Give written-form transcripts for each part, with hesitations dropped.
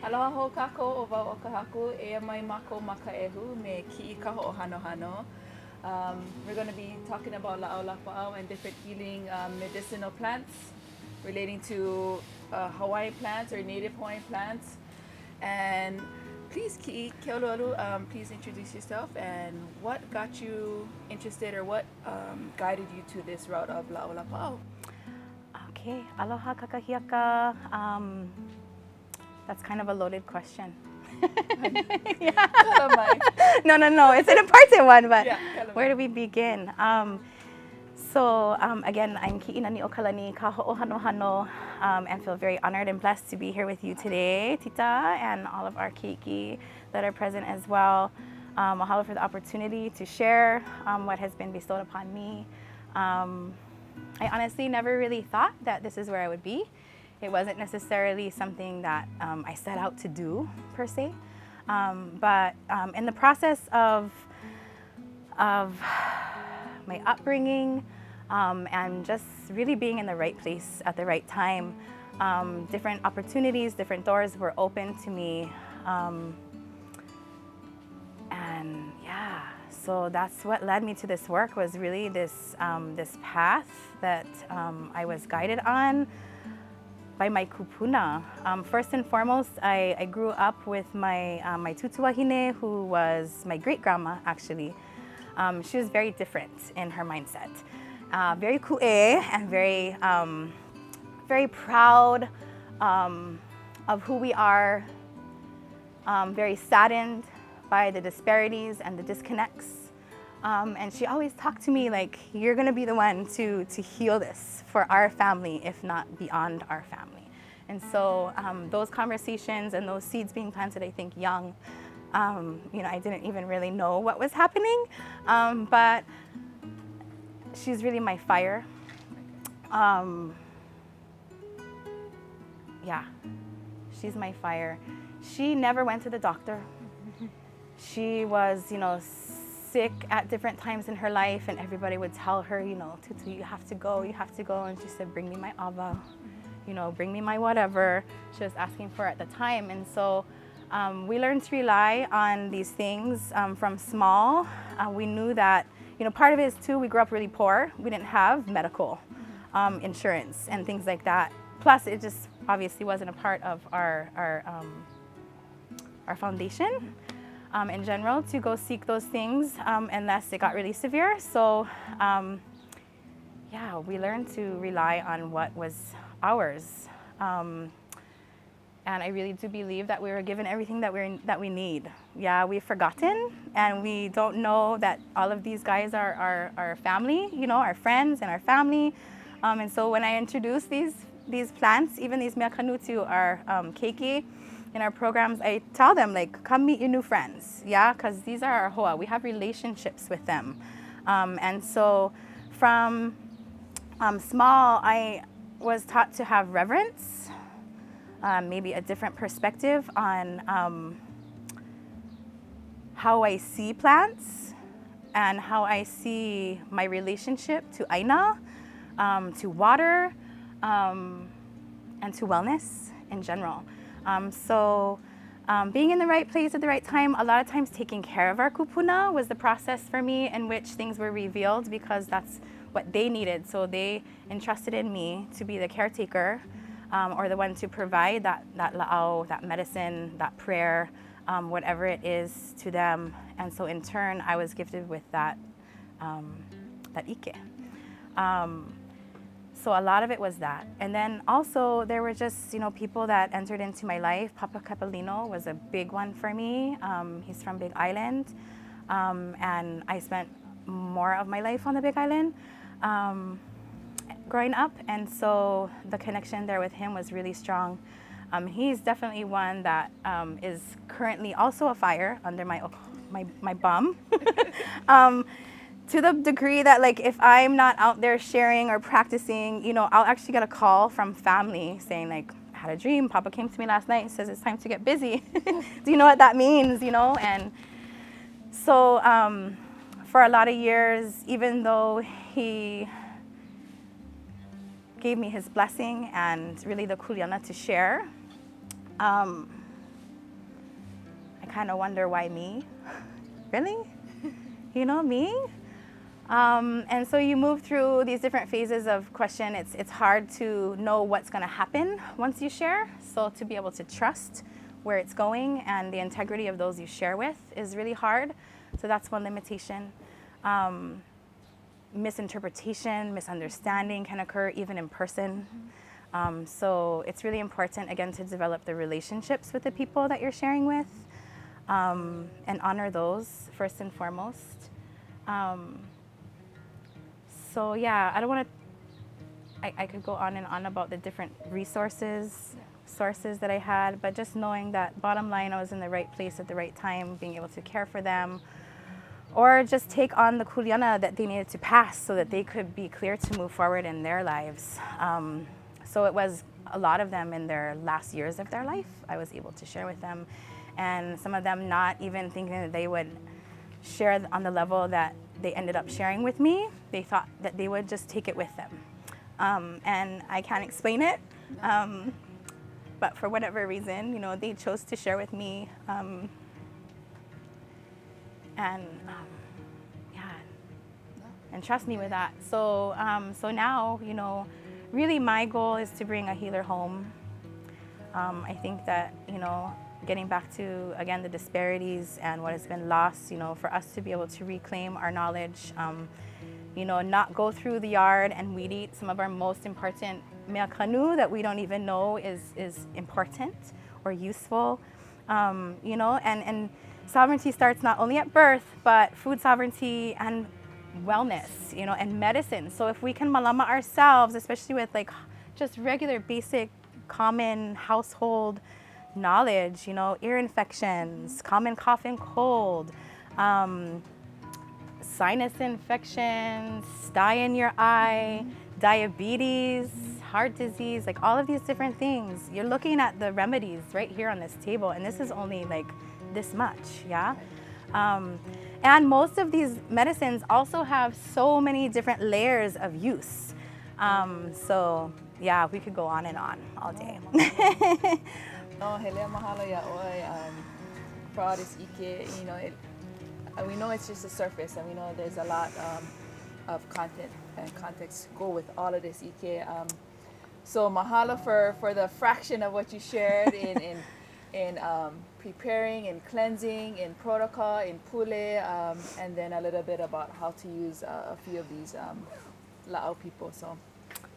Aloha hou kākou o wau o Kahaku, e mai mako makaehu me Kiʻi Kahoʻohanohano. We're going to be talking about laʻau lapaʻau and different healing medicinal plants relating to Hawaiian plants or native Hawaiian plants. And please, Kiʻi, ke oluolu, please introduce yourself and what got you interested or what guided you to this route of laʻau lapaʻau. Okay, aloha kakahiaka. That's kind of a loaded question. Yeah. No, it's an important one, but Yeah, where do we begin? Again, I'm Kiʻi Kahoʻohanohano, and feel very honored and blessed to be here with you today, Tita, and all of our keiki that are present as well. Mahalo for the opportunity to share what has been bestowed upon me. I honestly never really thought that this is where I would be. It wasn't necessarily something that I set out to do, per se. But in the process of my upbringing and just really being in the right place at the right time, different opportunities, different doors were open to me. And yeah, so that's what led me to this work, was really this path that I was guided on by my kupuna. First and foremost, I grew up with my tutuahine, who was my great-grandma, actually. She was very different in her mindset. Very ku'e and very proud of who we are, very saddened by the disparities and the disconnects. And she always talked to me like, you're gonna be the one to heal this for our family, if not beyond our family. And so those conversations and those seeds being planted, I think young, I didn't even really know what was happening, but she's really my fire. Yeah, she's my fire. She never went to the doctor. She was, sick at different times in her life, and everybody would tell her, Tutu, you have to go. And she said, bring me my ava, bring me my whatever she was asking for at the time. And so we learned to rely on these things from small. We knew that, part of it is too, we grew up really poor. We didn't have medical insurance and things like that. Plus, it just obviously wasn't a part of our foundation. In general, to go seek those things unless it got really severe. So yeah, we learned to rely on what was ours. And I really do believe that we were given everything that we need. Yeah, we've forgotten, and we don't know that all of these guys are our family, our friends and our family. And so when I introduce these plants, even these meakanu to our keiki, in our programs, I tell them, like, come meet your new friends, yeah? Because these are our hoa. We have relationships with them. And so from small, I was taught to have reverence, maybe a different perspective on how I see plants and how I see my relationship to aina, to water, and to wellness in general. So being in the right place at the right time, a lot of times taking care of our kupuna was the process for me in which things were revealed, because that's what they needed. So they entrusted in me to be the caretaker, or the one to provide that laʻau, that medicine, that prayer, whatever it is to them. And so in turn, I was gifted with that ike. So a lot of it was that. And then also there were just, people that entered into my life. Papa Capelino was a big one for me. He's from Big Island. And I spent more of my life on the Big Island growing up. And so the connection there with him was really strong. He's definitely one that is currently also a fire under my bum. To the degree that, like, if I'm not out there sharing or practicing, I'll actually get a call from family saying, like, I had a dream. Papa came to me last night and says it's time to get busy. Do you know what that means, And so for a lot of years, even though he gave me his blessing and really the kuleana to share, kind of wonder, why me? Really? You know, me? And so you move through these different phases of question. It's hard to know what's going to happen once you share. So to be able to trust where it's going and the integrity of those you share with is really hard. So that's one limitation. Misinterpretation, misunderstanding can occur even in person. So it's really important, again, to develop the relationships with the people that you're sharing with, and honor those first and foremost. So yeah, I don't want to, I could go on and on about the different sources that I had, but just knowing that bottom line, I was in the right place at the right time, being able to care for them, or just take on the kuleana that they needed to pass so that they could be clear to move forward in their lives. So it was a lot of them in their last years of their life, I was able to share with them, and some of them not even thinking that they would share on the level that they ended up sharing with me. They thought that they would just take it with them. And I can't explain it, but for whatever reason, you know, they chose to share with me. And trust me with that. So, so now, you know, really my goal is to bring a healer home. I think that, you know, getting back to, again, the disparities and what has been lost, you know, for us to be able to reclaim our knowledge, you know, not go through the yard and weed eat some of our most important mea kanu that we don't even know is important or useful, you know, and sovereignty starts not only at birth, but food sovereignty and wellness, you know, and medicine. So if we can malama ourselves, especially with like just regular basic common household knowledge, you know, ear infections, common cough and cold, sinus infections, dye in your eye, diabetes, heart disease, like all of these different things. You're looking at the remedies right here on this table, and this is only like this much, yeah? And most of these medicines also have so many different layers of use. So yeah, we could go on and on all day. No, hele mahalo ya oi for all this ike, you know, we know it's just the surface, and we know there's a lot of content and context to go with all of this ike. So mahalo for the fraction of what you shared in preparing, in cleansing, in protocol, in pule, and then a little bit about how to use a few of these laʻau people. So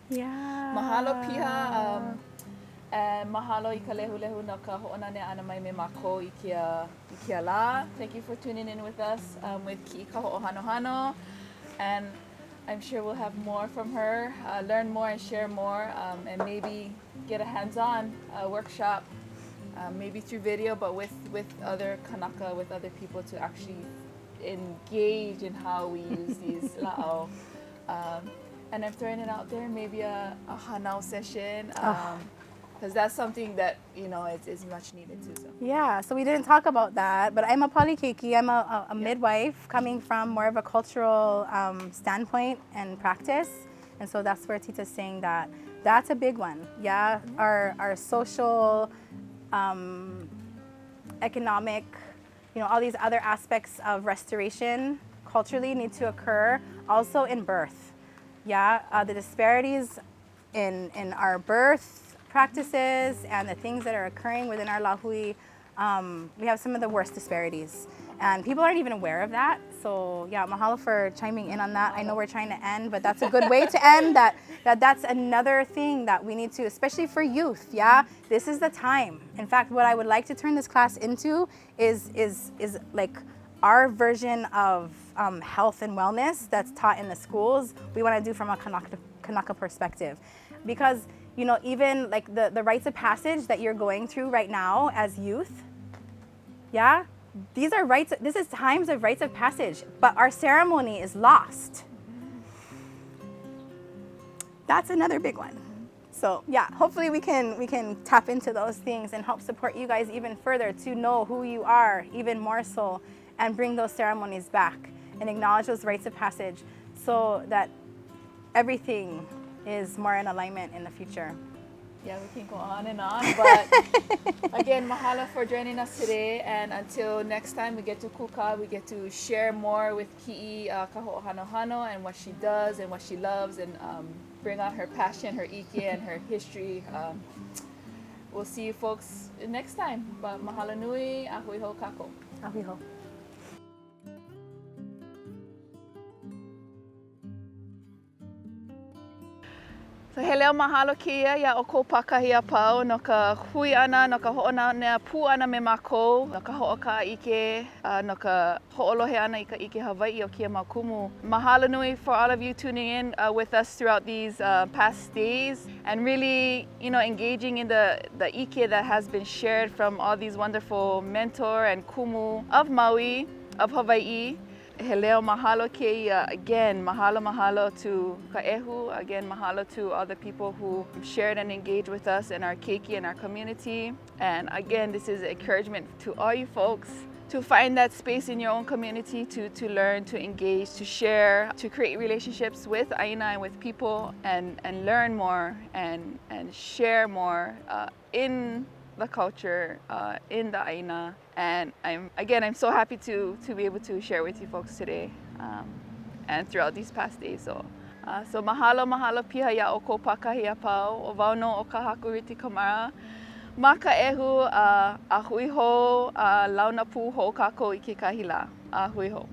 Yeah. mahalo piha. And mahalo I ka lehulehu no ka hoʻonane ana mai me mākou I kia la. Thank you for tuning in with us with Kiʻi Kahoʻohanohano. And I'm sure we'll have more from her, learn more and share more, and maybe get a hands-on workshop, maybe through video, but with other kanaka, with other people to actually engage in how we use these laʻau. And I'm throwing it out there, maybe a hanau session. Because that's something that, you know, is much needed too. So. Yeah, so we didn't talk about that, but I'm a palikeiki. I'm a midwife coming from more of a cultural standpoint and practice. And so that's where Tita's saying that that's a big one. Yeah, our social, economic, you know, all these other aspects of restoration culturally need to occur also in birth. Yeah, the disparities in our birth practices and the things that are occurring within our lahui, we have some of the worst disparities. And people aren't even aware of that. So yeah, mahalo for chiming in on that. I know we're trying to end, but that's a good way to end. That's another thing that we need to, especially for youth, yeah? This is the time. In fact, what I would like to turn this class into is like our version of health and wellness that's taught in the schools. We want to do from a Kanaka perspective. Because you know, even like the rites of passage that you're going through right now as youth, yeah, these are rites, this is times of rites of passage, but our ceremony is lost. That's another big one. So yeah, hopefully we can tap into those things and help support you guys even further to know who you are even more so, and bring those ceremonies back and acknowledge those rites of passage so that everything is more in alignment in the future. Yeah, we can go on and on, but again, mahalo for joining us today, and until next time we get to kuka, we get to share more with Kiʻi Kahoʻohanohano and what she does and what she loves, and bring out her passion, her ike, and her history. We'll see you folks next time, but mahalo nui, ahui ho kako. Ahui ho. So he leo mahalo kia ia o kou pakahi a pau no ka hui ana, no ka hoʻonanea pū ana me mākou, no ka hoʻoka ike, no ka hoʻolohe ana I ka ike Hawaii o kia maukumu. Mahalo nui for all of you tuning in with us throughout these past days and really, engaging in the ike that has been shared from all these wonderful mentor and kumu of Maui, of Hawaii. He leo mahalo keia, again, mahalo to Kaehu, again, mahalo to all the people who shared and engaged with us in our keiki and our community. And again, this is encouragement to all you folks to find that space in your own community to learn, to engage, to share, to create relationships with Aina and with people and learn more and share more in the culture, in the Aina. And I'm so happy to be able to share with you folks today and throughout these past days. So mahalo piha ia o kou pakahi a pau, o wau no o Kahaku Riti Kamara. Ma ka ehu a hui ho, launa pū ho kako I ke kahila. A hui ho.